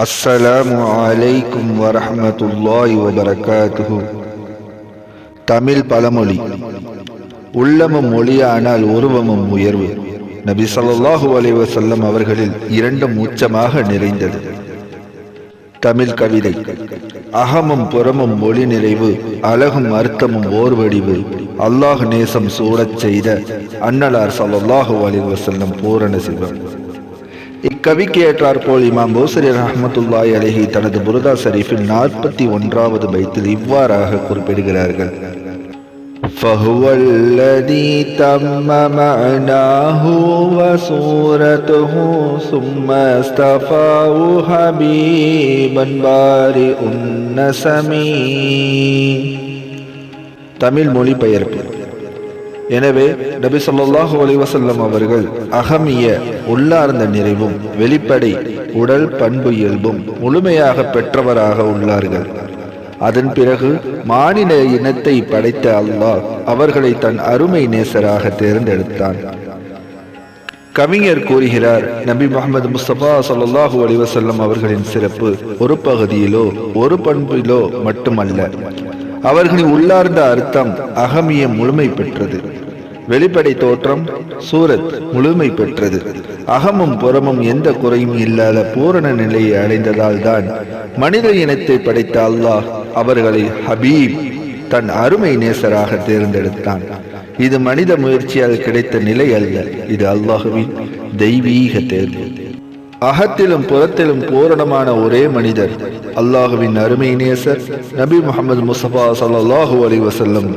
அஸ்ஸலாமு அலைக்கும் வரஹ்மத்துல்லாஹி வபரகாத்துஹு. தமிழ் பழமொழி: உள்ளமும் மொழியானால் உருவமும் உயர்வு. நபி ஸல்லல்லாஹு அலைஹி வஸல்லம் அவர்களில் இரண்டும் உச்சமாக நிறைந்தது. தமிழ் கவிதை: அகமும் புறமும் மொழி நிறைவு, அழகும் அர்த்தமும் ஓர் வடிவு. அல்லாஹ் நேசம் சூடச் செய்த அன்னலார் ஸல்லல்லாஹு அலைஹி வஸல்லம் பூரண சிவம். இக்கவிக்கு ஏற்றாற்போல் இமாம் பூசரி ரஹ்மத்துல்லாஹி அலைஹி தனது புருதா ஷரீஃபில் 41வது பைத்தில் இவ்வாறாக குறிப்பிடுகிறார்கள்: فهو الذي تم معناه وصورته ثم اصطفاه حبيبا بارئ النسم. தமிழ் மொழிபெயர்ப்பு: எனவே நபி ஸல்லல்லாஹு அலைஹி வஸல்லம் அவர்கள் அகமிய உள்ளார்ந்த நிறைவும் வெளிப்படை உடல் பண்பு இயல்பும் முழுமையாக பெற்றவராக உள்ளார்கள். அதன் பிறகு மானிட இனத்தை படைத்த அல்லாஹ் அவர்களை தன் அருமை நேசராக தேர்ந்தெடுத்தான். கவிஞர் கூறுகிறார்: நபி முஹம்மது முஸ்தபா ஸல்லல்லாஹு அலைஹி வஸல்லம் அவர்களின் சிறப்பு ஒரு பகுதியிலோ ஒரு பண்பிலோ மட்டுமல்ல, அவர்களின் உள்ளார்ந்த அர்த்தம் அகமிய முழுமை பெற்றது, வெளிப்படை தோற்றம் சூரத் முழுமை பெற்றது, அகமும் புறமும் எந்த குறையும் இல்லாத பூரண நிலையை அடைந்ததால் தான் மனித இனத்தை படைத்த அல்லாஹ் அவர்களை ஹபீப் தன் அருமை நேசராக தேர்ந்தெடுத்தான். இது மனித முயற்சியால் கிடைத்த நிலை அல்ல, இது அல்லாஹுவின் தெய்வீக தேர்வு. அகத்திலும் புறத்திலும் பூரணமான ஒரே மனிதர் அல்லாஹுவின் அருமை நேசர் நபி முஹம்மது முஸ்தபா ஸல்லல்லாஹு அலைஹி வஸல்லம்